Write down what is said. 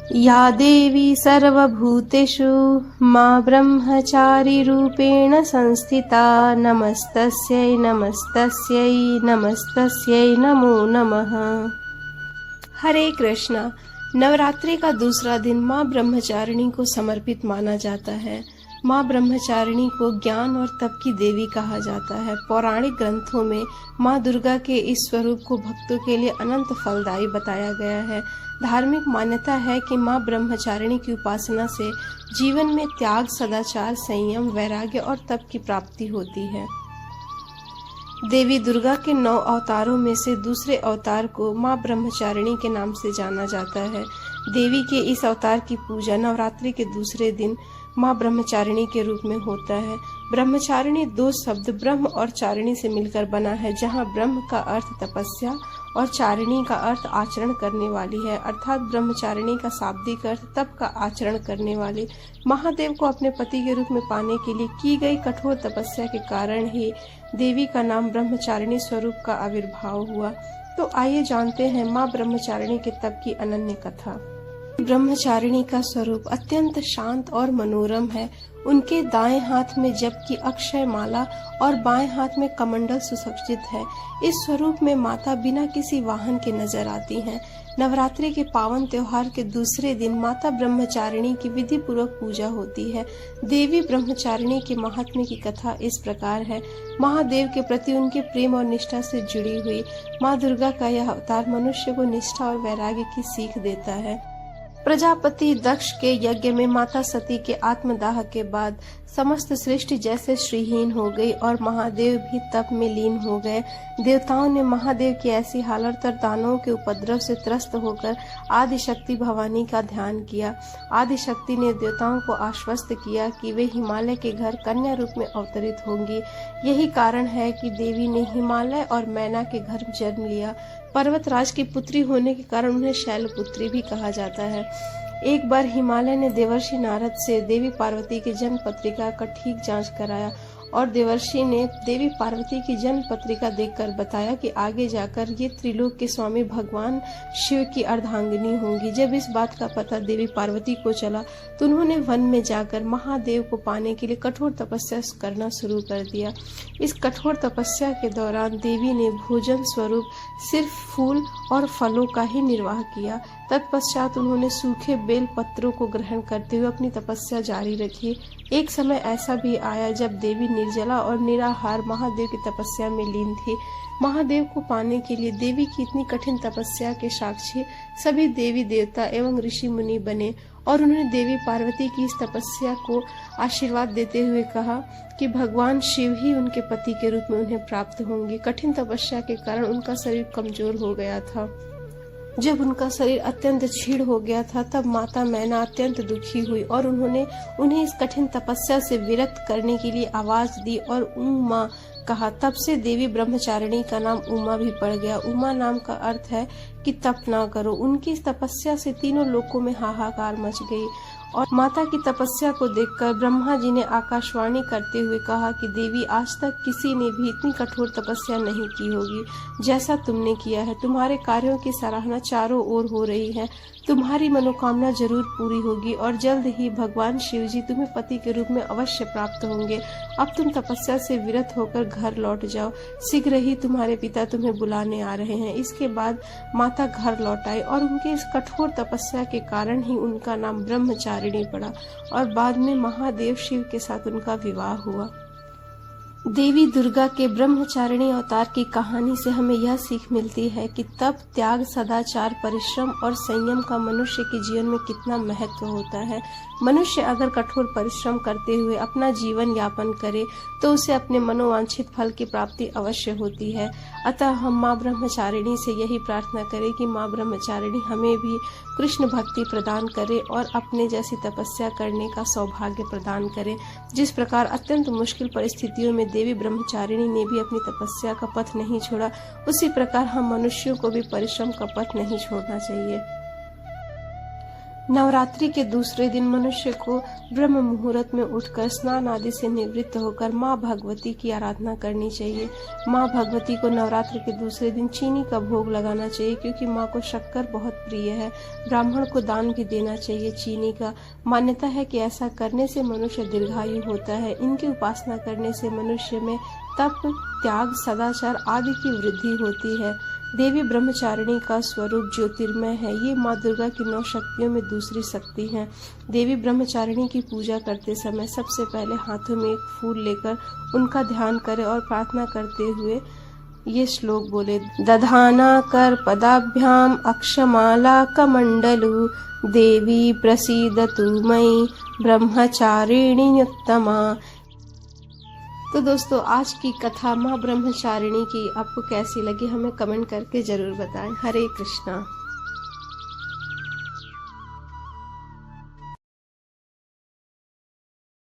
या देवी सर्वभूतेषु मां ब्रह्मचारिरूपेण संस्थिता नमस्तस्यै नमस्तस्यै नमस्तस्यै नमो नमः। हरे कृष्णा। नवरात्रि का दूसरा दिन माँ ब्रह्मचारिणी को समर्पित माना जाता है। माँ ब्रह्मचारिणी को ज्ञान और तप की देवी कहा जाता है। पौराणिक ग्रंथों में माँ दुर्गा के इस स्वरूप को भक्तों के लिए अनंत फलदायी बताया गया है। धार्मिक मान्यता है कि माँ ब्रह्मचारिणी की उपासना से जीवन में त्याग, सदाचार, संयम, वैराग्य और तप की प्राप्ति होती है। देवी दुर्गा के 9 अवतारों में से दूसरे अवतार को माँ ब्रह्मचारिणी के नाम से जाना जाता है। देवी के इस अवतार की पूजा नवरात्रि के दूसरे दिन माँ ब्रह्मचारिणी के रूप में होता है। ब्रह्मचारिणी 2 शब्द ब्रह्म और चारिणी से मिलकर बना है, जहाँ ब्रह्म का अर्थ तपस्या और चारिणी का अर्थ आचरण करने वाली है, अर्थात ब्रह्मचारिणी का शाब्दिक अर्थ तप का आचरण करने वाली। महादेव को अपने पति के रूप में पाने के लिए की गई कठोर तपस्या के कारण ही देवी का नाम ब्रह्मचारिणी स्वरूप का आविर्भाव हुआ। तो आइए जानते हैं माँ ब्रह्मचारिणी के तप की अनन्य कथा। ब्रह्मचारिणी का स्वरूप अत्यंत शांत और मनोरम है। उनके दाएं हाथ में जप की अक्षय माला और बाएं हाथ में कमंडल सुसज्जित है। इस स्वरूप में माता बिना किसी वाहन के नजर आती हैं। नवरात्रि के पावन त्योहार के दूसरे दिन माता ब्रह्मचारिणी की विधि पूर्वक पूजा होती है। देवी ब्रह्मचारिणी के महात्म्य की कथा इस प्रकार है। महादेव के प्रति उनके प्रेम और निष्ठा से जुड़ी हुई माँ दुर्गा का यह अवतार मनुष्य को निष्ठा और वैराग्य की सीख देता है। प्रजापति दक्ष के यज्ञ में माता सती के आत्मदाह के बाद समस्त सृष्टि जैसे श्रीहीन हो गई और महादेव भी तप में लीन हो गए। देवताओं ने महादेव की ऐसी हालत और दानवों के उपद्रव से त्रस्त होकर आदिशक्ति भवानी का ध्यान किया। आदिशक्ति ने देवताओं को आश्वस्त किया कि वे हिमालय के घर कन्या रूप में अवतरित होंगी। यही कारण है कि देवी ने हिमालय और मैना के घर जन्म लिया। पर्वतराज की पुत्री होने के कारण उन्हें शैलपुत्री भी कहा जाता है। एक बार हिमालय ने देवर्षि नारद से देवी पार्वती की जन्म पत्रिका का ठीक जांच कराया और देवर्षि ने देवी पार्वती की जन्म पत्रिका देखकर बताया कि आगे जाकर ये त्रिलोक के स्वामी भगवान शिव की अर्धांगिनी होंगी। जब इस बात का पता देवी पार्वती को चला तो उन्होंने वन में जाकर महादेव को पाने के लिए कठोर तपस्या करना शुरू कर दिया। इस कठोर तपस्या के दौरान देवी ने भोजन स्वरूप सिर्फ फूल और फलों का ही निर्वाह किया। तत्पश्चात उन्होंने सूखे बेल पत्रों को ग्रहण करते हुए अपनी तपस्या जारी रखी। एक समय ऐसा भी आया जब देवी निर्जला और निराहार महादेव की तपस्या में लीन थी। महादेव को पाने के लिए देवी की इतनी कठिन तपस्या के साक्षी सभी देवी देवता एवं ऋषि मुनि बने और उन्होंने देवी पार्वती की इस तपस्या को आशीर्वाद देते हुए कहा कि भगवान शिव ही उनके पति के रूप में उन्हें प्राप्त होंगे। कठिन तपस्या के कारण उनका शरीर कमजोर हो गया था। जब उनका शरीर अत्यंत क्षीण हो गया था तब माता मैना अत्यंत दुखी हुई और उन्हें इस कठिन तपस्या से विरक्त करने के लिए आवाज दी और उमा कहा। तब से देवी ब्रह्मचारिणी का नाम उमा भी पड़ गया। उमा नाम का अर्थ है कि तप ना करो। उनकी इस तपस्या से तीनों लोकों में हाहाकार मच गई और माता की तपस्या को देखकर ब्रह्मा जी ने आकाशवाणी करते हुए कहा कि देवी, आज तक किसी ने भी इतनी कठोर तपस्या नहीं की होगी जैसा तुमने किया है। तुम्हारे कार्यों की सराहना चारों ओर हो रही है। तुम्हारी मनोकामना जरूर पूरी होगी और जल्द ही भगवान शिव जी तुम्हें पति के रूप में अवश्य प्राप्त होंगे। अब तुम तपस्या से विरत होकर घर लौट जाओ। शीघ्र ही तुम्हारे पिता तुम्हें बुलाने आ रहे हैं। इसके बाद माता घर लौट आई और उनके इस कठोर तपस्या के कारण ही उनका नाम ब्रह्मचारिणी पड़ा और बाद में महादेव शिव के साथ उनका विवाह हुआ। देवी दुर्गा के ब्रह्मचारिणी अवतार की कहानी से हमें यह सीख मिलती है कि तप, त्याग, सदाचार, परिश्रम और संयम का मनुष्य के जीवन में कितना महत्व होता है। मनुष्य अगर कठोर परिश्रम करते हुए अपना जीवन यापन करे तो उसे अपने मनोवांछित फल की प्राप्ति अवश्य होती है। अतः हम माँ ब्रह्मचारिणी से यही प्रार्थना करें कि माँ ब्रह्मचारिणी हमें भी कृष्ण भक्ति प्रदान करे और अपने जैसी तपस्या करने का सौभाग्य प्रदान करे। जिस प्रकार अत्यंत मुश्किल परिस्थितियों में देवी ब्रह्मचारिणी ने भी अपनी तपस्या का पथ नहीं छोड़ा, उसी प्रकार हम मनुष्यों को भी परिश्रम का पथ नहीं छोड़ना चाहिए। नवरात्रि के दूसरे दिन मनुष्य को ब्रह्म मुहूर्त में उठकर स्नान आदि से निवृत्त होकर माँ भगवती की आराधना करनी चाहिए। माँ भगवती को नवरात्रि के दूसरे दिन चीनी का भोग लगाना चाहिए, क्योंकि माँ को शक्कर बहुत प्रिय है। ब्राह्मण को दान भी देना चाहिए चीनी का। मान्यता है कि ऐसा करने से मनुष्य दीर्घायु होता है। इनकी उपासना करने से मनुष्य में तप, त्याग, सदाचार आदि की वृद्धि होती है। देवी ब्रह्मचारिणी का स्वरूप ज्योतिर्मय है। ये माँ दुर्गा की 9 शक्तियों में दूसरी शक्ति है। देवी ब्रह्मचारिणी की पूजा करते समय सबसे पहले हाथों में एक फूल लेकर उनका ध्यान करें और प्रार्थना करते हुए ये श्लोक बोले। दधाना कर पदाभ्याम अक्षमाला कमंडलु देवी प्रसीदतु मयि ब्रह्मचारिणी उत्तमा। तो दोस्तों, आज की कथा माँ ब्रह्मचारिणी की आपको कैसी लगी हमें कमेंट करके जरूर बताएं। हरे कृष्णा।